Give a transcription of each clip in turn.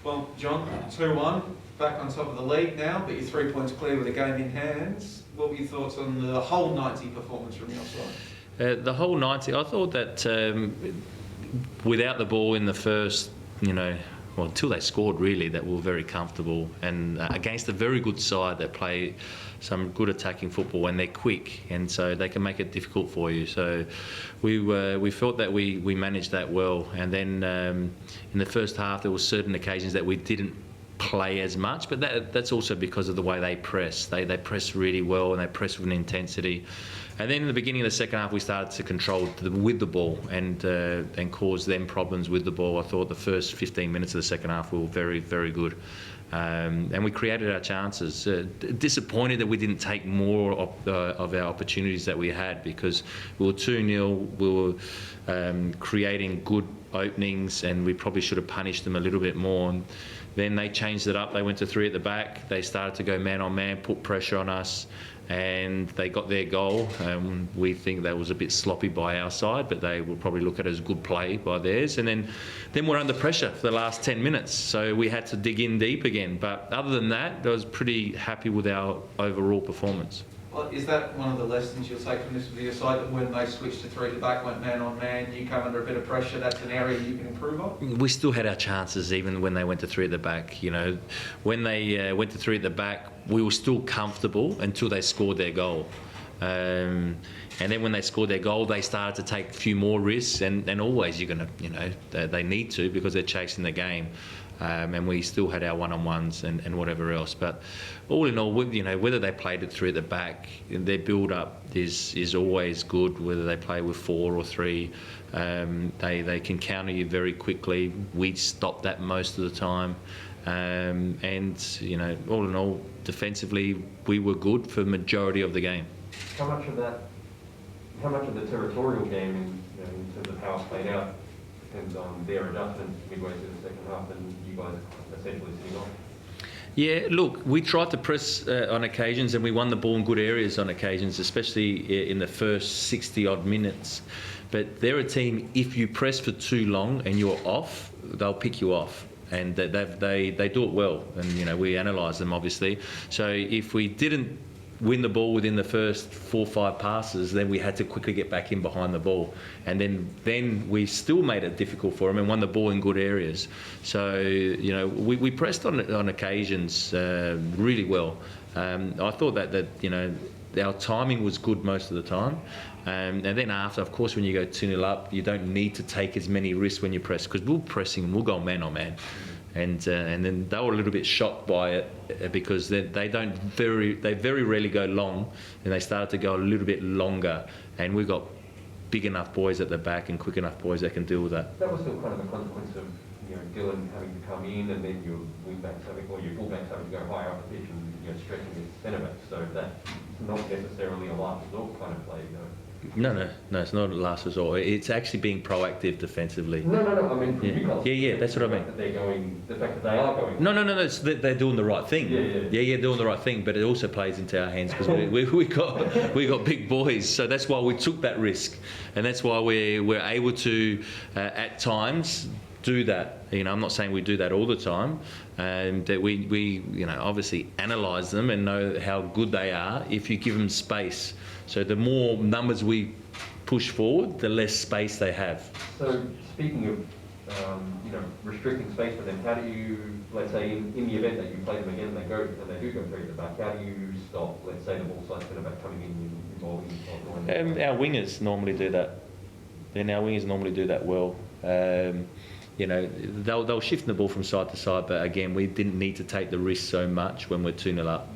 Well, John, 2-1, back on top of the league now, but you're 3 points clear with a game in hands. What were your thoughts on the whole 90 performance from your side? The whole 90, I thought that without the ball in the first, well, until they scored really, that we were very comfortable, and against a very good side that play some good attacking football, and they're quick, and so they can make it difficult for you. So we felt that we managed that well, and then in the first half there were certain occasions that we didn't play as much, but that's also because of the way they press. They press really well, and they press with an intensity. And then in the beginning of the second half, we started to control with the ball and cause them problems with the ball. I thought the first 15 minutes of the second half we were very, very good. And we created our chances. Disappointed that we didn't take more of our opportunities that we had, because we were 2-0, we were creating good openings, and we probably should have punished them a little bit more. And then they changed it up. They went to 3 at the back. They started to go man on man, put pressure on us, and they got their goal. We think that was a bit sloppy by our side, but they will probably look at it as good play by theirs. And then we're under pressure for the last 10 minutes, so we had to dig in deep again. But other than that, I was pretty happy with our overall performance. Well, is that one of the lessons you'll take from this with your side, that when they switched to 3 at the back, went man on man, you come under a bit of pressure, that's an area you can improve on? We still had our chances even when they went to 3 at the back. When they went to 3 at the back, we were still comfortable until they scored their goal. And then when they scored their goal, they started to take a few more risks, and always you're going to, they need to, because they're chasing the game. And we still had our one-on-ones and whatever else. But all in all, whether they played it 3 at the back, their build-up is always good, whether they play with 4 or 3. They can counter you very quickly. We stop that most of the time. And all in all, defensively, we were good for the majority of the game. How much of the territorial game in terms of how it's played out depends on their adjustments midway through the second half, and you guys essentially sitting on? Yeah, look, we tried to press on occasions, and we won the ball in good areas on occasions, especially in the first 60-odd minutes. But they're a team, if you press for too long and you're off, they'll pick you off. And they do it well, and we analyse them obviously. So if we didn't win the ball within the first 4 or 5 passes, then we had to quickly get back in behind the ball, and then we still made it difficult for them and won the ball in good areas. So we pressed on occasions really well. I thought that our timing was good most of the time. And then after, of course, when you go 2-0 up, you don't need to take as many risks when you press, because we're pressing and we'll go man on man. And then they were a little bit shocked by it, because they very rarely go long, and they started to go a little bit longer. And we've got big enough boys at the back and quick enough boys that can deal with that. That was still kind of a consequence of Dylan having to come in, and then your wingbacks having, or your fullbacks having to go higher up the pitch and stretching his centre backs. So that's not necessarily a last resort kind of play, No, it's not a last resort. It's actually being proactive defensively. No. I mean, from you guys. Yeah, that's what I mean. The fact that they are going. No. They're doing the right thing. Yeah, doing the right thing. But it also plays into our hands, because we got big boys. So that's why we took that risk, and that's why we're able to at times do that. I'm not saying we do that all the time, and that we obviously analyse them and know how good they are if you give them space. So the more numbers we push forward, the less space they have. So speaking of restricting space for them, how do you, let's say in the event that you play them again and they do go 3 at the back, how do you stop, let's say, the ball side centre back coming in and involving? Our wingers normally do that. Then our wingers normally do that well. They'll shift the ball from side to side, but again, we didn't need to take the risk so much when we're 2-0 up.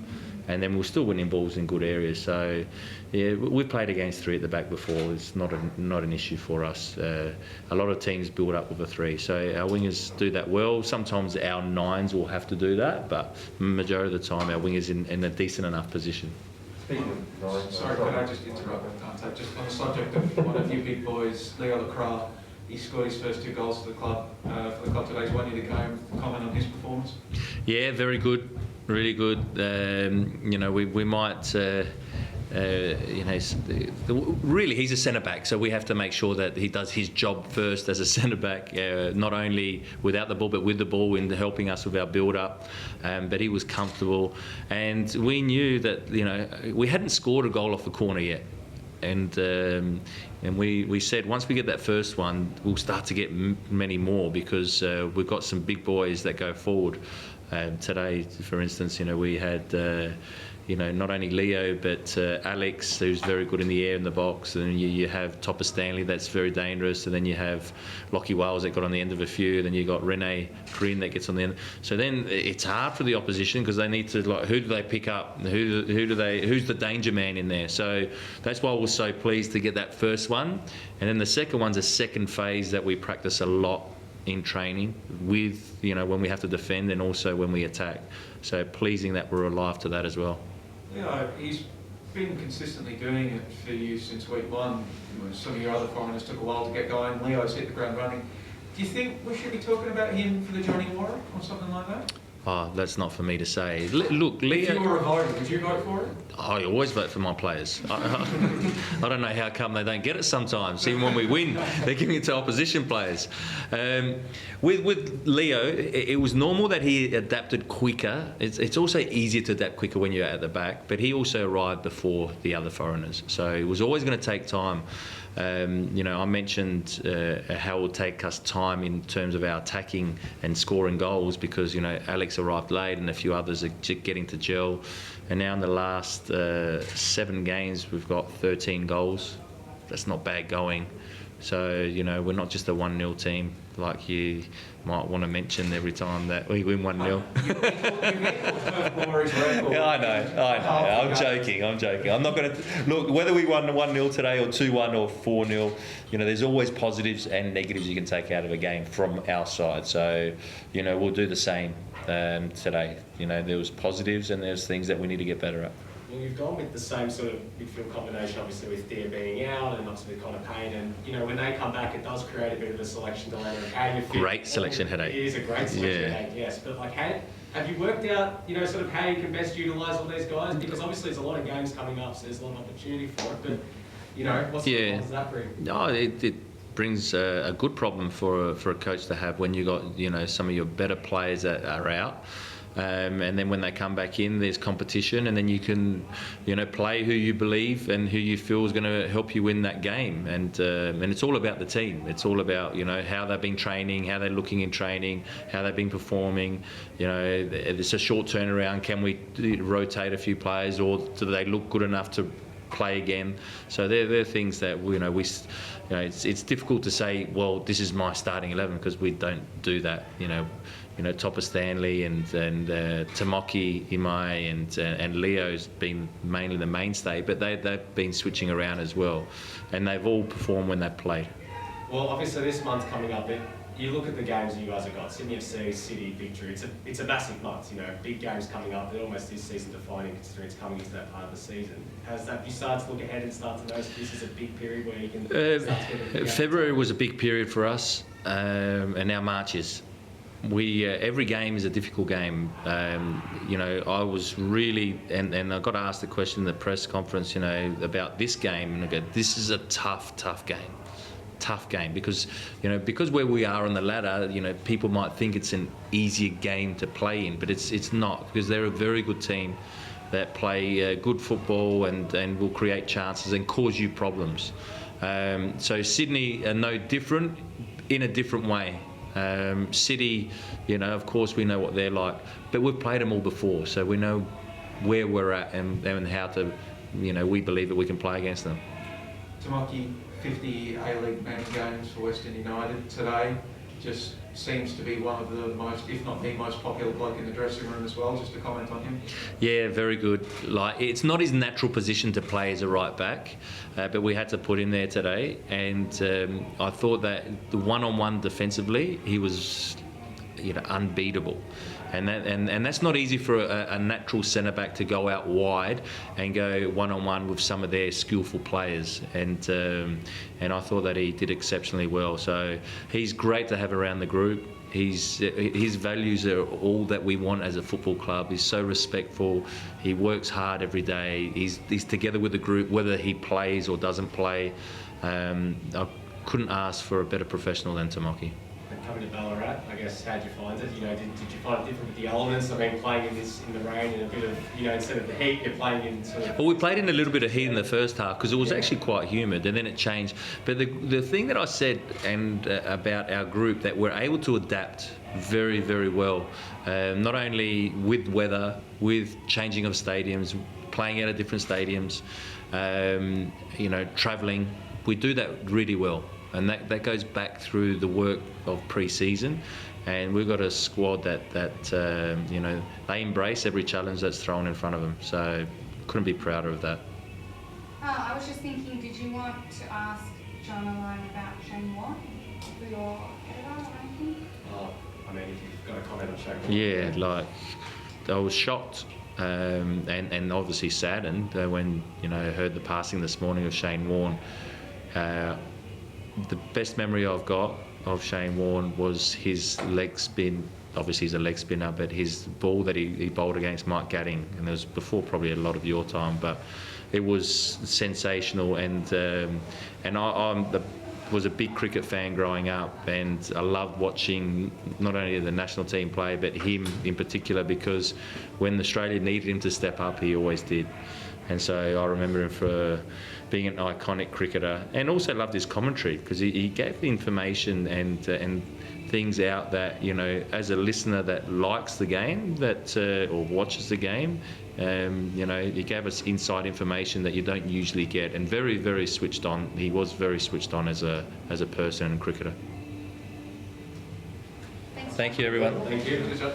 And then we're still winning balls in good areas. So, yeah, we've played against 3 at the back before. It's not an issue for us. A lot of teams build up with a 3. So our wingers do that well. Sometimes our 9s will have to do that, but majority of the time our wingers in a decent enough position. Sorry, could I just interrupt? Just on the subject of one of you big boys, Leo Lacroix, he scored his first 2 goals for the club today. He's won you the game. Comment on his performance? Yeah, very good. Really good. We might really he's a centre back, so we have to make sure that he does his job first as a centre back, not only without the ball but with the ball in helping us with our build up. But he was comfortable, and we knew that we hadn't scored a goal off a corner yet. And we said once we get that first one, we'll start to get many more, because we've got some big boys that go forward. Today, for instance, we had not only Leo but Alex, who's very good in the air in the box, and you have Topper Stanley, that's very dangerous, and then you have Lockie Wales that got on the end of a few, then you got Rene Green that gets on the end. So then it's hard for the opposition, because they need to, who do they pick up? Who's the danger man in there? So that's why we're so pleased to get that first one. And then the second one's a second phase that we practice a lot in training with, when we have to defend and also when we attack. So pleasing that we're alive to that as well. Yeah, he's been consistently doing it for you since week one. Some of your other foreigners took a while to get going. Leo's hit the ground running. Do you think we should be talking about him for the Johnny Warne or something like that? Oh, that's not for me to say. Look, Leo... If you were a voter, would you vote for it? I always vote for my players. I don't know how come they don't get it sometimes. Even when we win, they're giving it to opposition players. With Leo, it was normal that he adapted quicker. It's also easier to adapt quicker when you're at the back, but he also arrived before the other foreigners. So it was always going to take time. I mentioned how it would take us time in terms of our attacking and scoring goals, because Alex arrived late and a few others are getting to gel, and now in the last 7 games we've got 13 goals. That's not bad going. So we're not just a 1-0 team like you might want to mention every time that we win 1-0. Yeah, I know. I'm joking. I'm not going to look whether we won 1-0 today or 2-1 or 4-0. There's always positives and negatives you can take out of a game from our side. So we'll do the same today. There was positives and there's things that we need to get better at. Well, you've gone with the same sort of midfield combination, obviously, with Thea being out and obviously Connor Payne. And, when they come back, it does create a bit of a selection dilemma of how you fit. Great selection headache. It is a great selection headache, yes. But, have you worked out, sort of how you can best utilise all these guys? Because obviously there's a lot of games coming up, so there's a lot of opportunity for it. But, what sort of problems does that bring? No, it brings a good problem for a coach to have when you got, some of your better players that are out. And then when they come back in, there's competition, and then you can, play who you believe and who you feel is going to help you win that game. And it's all about the team. It's all about how they've been training, how they're looking in training, how they've been performing. It's a short turnaround. Can we rotate a few players, or do they look good enough to play again? So they're things that it's difficult to say, well, this is my starting 11, because we don't do that. Topper Stanley and Tamoki Imai and Leo's been mainly the mainstay, but they've been switching around as well, and they've all performed when they've played. Well, obviously this month's coming up. You look at the games that you guys have got, Sydney FC, City, Victory. It's a massive month. Big games coming up. It almost is season defining, considering it's coming into that part of the season. Have you started to look ahead and start to notice this is a big period where you can start to get a big February was a big period for us, and now March is. Every game is a difficult game. I was really, and I got asked the question in the press conference, about this game, and I go, this is a tough game, because where we are on the ladder, people might think it's an easier game to play in, but it's not, because they're a very good team that play good football and will create chances and cause you problems. So Sydney are no different, in a different way. City, of course we know what they're like, but we've played them all before, so we know where we're at and how to, we believe that we can play against them. Tamaki, 50 A-League men's games for Western United today. Just seems to be one of the most, if not the most popular bloke in the dressing room as well. Just a comment on him. Yeah, very good. It's not his natural position to play as a right back, but we had to put him there today. And I thought that the one-on-one defensively, he was, unbeatable. And that's not easy for a natural centre back to go out wide and go one-on-one with some of their skillful players. And I thought that he did exceptionally well. So he's great to have around the group. His values are all that we want as a football club. He's so respectful. He works hard every day. He's together with the group, whether he plays or doesn't play. I couldn't ask for a better professional than Tamaki. And coming to Ballarat, I guess, how'd you find it? You know, did you find it different with the elements? I mean, playing in the rain and a bit of, you know, instead of the heat, you're playing in sort of... Well, we played in a little bit of heat in the first half because it was actually quite humid, and then it changed. But the thing that I said about our group, that we're able to adapt very, very well, not only with weather, with changing of stadiums, playing out of different stadiums, you know, travelling. We do that really well. And that goes back through the work of pre-season, and we've got a squad that you know, they embrace every challenge that's thrown in front of them. So couldn't be prouder of that. I was just thinking, did you want to ask John alone about Shane Warne for your editor or anything? Oh, I mean, if you've got a comment on Shane Warne. Yeah, like I was shocked and obviously saddened when, you know, I heard the passing this morning of Shane Warne. The best memory I've got of Shane Warne was his leg spin. Obviously, he's a leg spinner, but his ball that he bowled against Mike Gadding, and it was before probably a lot of your time, but it was sensational. And I was a big cricket fan growing up, and I loved watching not only the national team play, but him in particular, because when Australia needed him to step up, he always did. And so I remember him for being an iconic cricketer, and also loved his commentary because he gave the information and things out that, you know, as a listener that likes the game, that or watches the game, you know, he gave us inside information that you don't usually get, and very, very switched on. He was very switched on as a person and cricketer. Thanks. Thank you, everyone. Thank you. Good job.